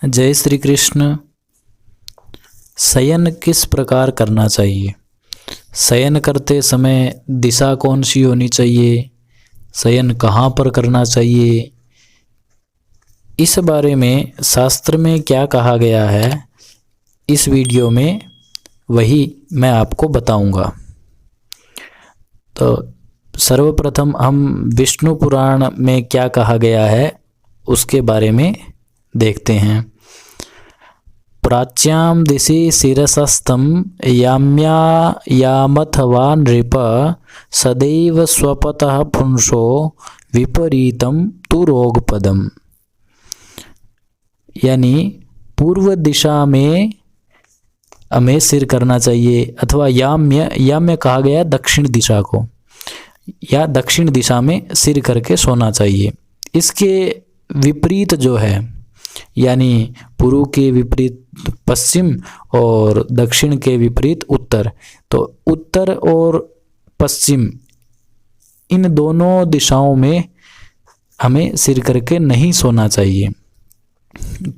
जय श्री कृष्ण। शयन किस प्रकार करना चाहिए? शयन करते समय दिशा कौन सी होनी चाहिए? शयन कहाँ पर करना चाहिए? इस बारे में शास्त्र में क्या कहा गया है, इस वीडियो में वही मैं आपको बताऊंगा। तो सर्वप्रथम हम विष्णु पुराण में क्या कहा गया है उसके बारे में देखते हैं। प्राच्यां दिशि शिरसस्तं याम्यायामथवा नृप सदैव स्वपतः पुंसो विपरीतं तु रोगपदम। यानी पूर्व दिशा में हमें सिर करना चाहिए, अथवा याम्य कहा गया दक्षिण दिशा को, या दक्षिण दिशा में सिर करके सोना चाहिए। इसके विपरीत जो है, यानी पूर्व के विपरीत पश्चिम और दक्षिण के विपरीत उत्तर, तो उत्तर और पश्चिम इन दोनों दिशाओं में हमें सिर करके नहीं सोना चाहिए।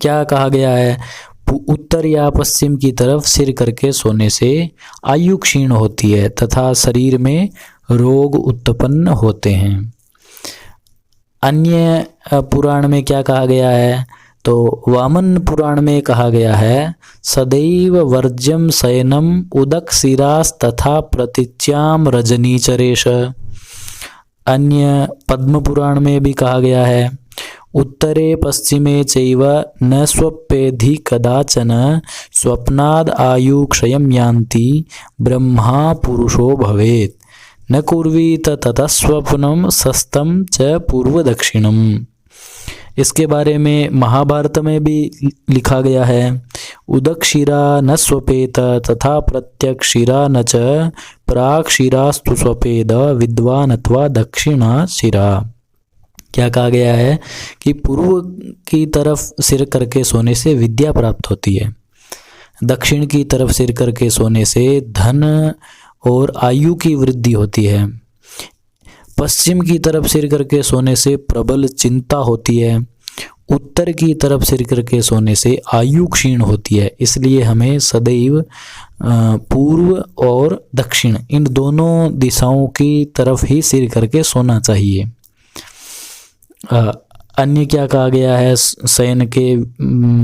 क्या कहा गया है? उत्तर या पश्चिम की तरफ सिर करके सोने से आयु क्षीण होती है तथा शरीर में रोग उत्पन्न होते हैं। अन्य पुराण में क्या कहा गया है? तो वामन पुराण में कहा गया है, सदैव वर्ज्यम शयनम उदक शिरास तथा प्रतीच्याम रजनीचरेश। अन्य पद्म पुराण में भी कहा गया है, उत्तरे पश्चिमे चैव न स्वप्येधि कदाचन स्वप्नाद आयु क्षयं यान्ति ब्रह्मा पुरुषो भवेत् न कुर्वीत ततः स्वप्नम सस्तम च पूर्व दक्षिणम। इसके बारे में महाभारत में भी लिखा गया है, उदक शिरा न स्वपेत तथा प्रत्यक शिरा न च प्राक शिरास्तु स्वपेद विद्वान अथवा दक्षिणा शिरा। क्या कहा गया है कि पूर्व की तरफ सिर करके सोने से विद्या प्राप्त होती है, दक्षिण की तरफ सिर करके सोने से धन और आयु की वृद्धि होती है, पश्चिम की तरफ सिर करके सोने से प्रबल चिंता होती है, उत्तर की तरफ सिर करके सोने से आयु क्षीण होती है। इसलिए हमें सदैव पूर्व और दक्षिण इन दोनों दिशाओं की तरफ ही सिर करके सोना चाहिए। अन्य क्या कहा गया है शयन के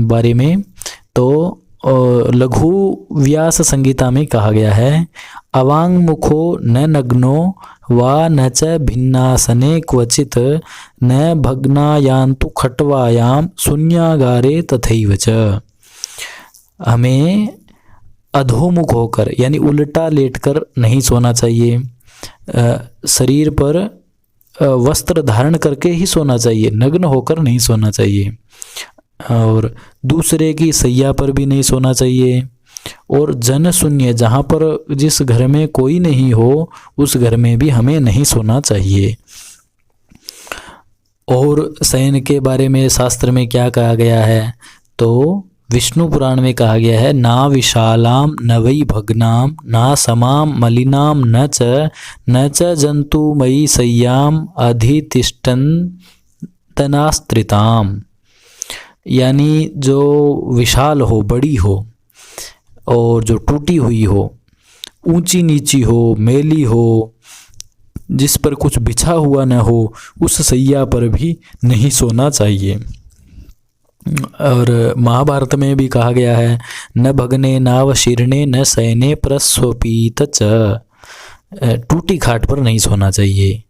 बारे में? तो लघु व्यास संहिता में कहा गया है, अवांग मुखो न नग्नो वा न च भिन्नासने क्वचित न भग्नायान्तु खट्वायाम शून्यागारे तथैव च। हमें अधोमुख होकर यानी उल्टा लेटकर नहीं सोना चाहिए, शरीर पर वस्त्र धारण करके ही सोना चाहिए, नग्न होकर नहीं सोना चाहिए, और दूसरे की सैया पर भी नहीं सोना चाहिए, और जन शून्य जहाँ पर जिस घर में कोई नहीं हो उस घर में भी हमें नहीं सोना चाहिए। और शयन के बारे में शास्त्र में क्या कहा गया है? तो विष्णु पुराण में कहा गया है, ना विशालाम न वै भग्नाम ना समाम मलिनाम न च जंतुमयी सय्याम अधितिष्ठन् तनास्त्रिताम। यानी जो विशाल हो, बड़ी हो, और जो टूटी हुई हो, ऊंची नीची हो, मेली हो, जिस पर कुछ बिछा हुआ न हो, उस सैया पर भी नहीं सोना चाहिए। और महाभारत में भी कहा गया है, न भगने नाव शीर्णे न शयने प्रस्वपीत च। टूटी खाट पर नहीं सोना चाहिए।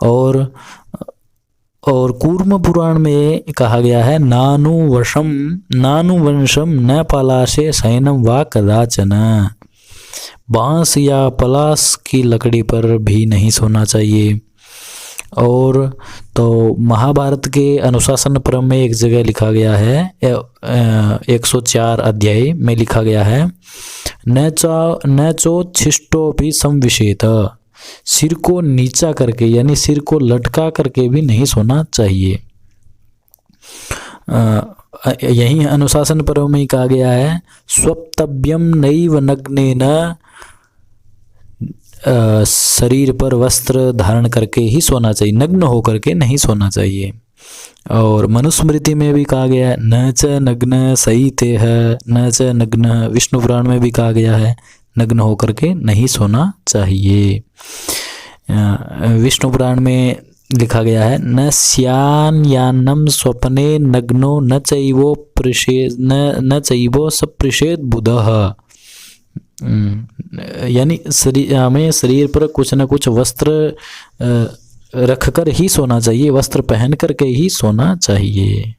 और कूर्म पुराण में कहा गया है, नानुवंशम न पलाशे शयनम वा कदाचन। बांस या पलाश की लकड़ी पर भी नहीं सोना चाहिए। और तो महाभारत के अनुशासन पर्व में एक जगह लिखा गया है, 104 अध्याय में लिखा गया है, न चोच्छिष्टो भी संविशेत। सिर को नीचा करके यानी सिर को लटका करके भी नहीं सोना चाहिए। यही अनुशासन पर्व में कहा गया है, स्वप्तव्यम नैव नग्नेन, शरीर पर वस्त्र धारण करके ही सोना चाहिए, नग्न होकर के नहीं सोना चाहिए। और मनुस्मृति में भी कहा गया है न च नग्न सईतेह, न च नग्न, विष्णु पुराण में भी कहा गया है नग्न होकर के नहीं सोना चाहिए। विष्णु पुराण में लिखा गया है न स्यान यानम स्वप्ने नग्नो न चैवो पृषेद न चैवो सपृषेद बुधः। यानी हमें शरीर पर कुछ न कुछ वस्त्र रखकर ही सोना चाहिए, वस्त्र पहन करके ही सोना चाहिए।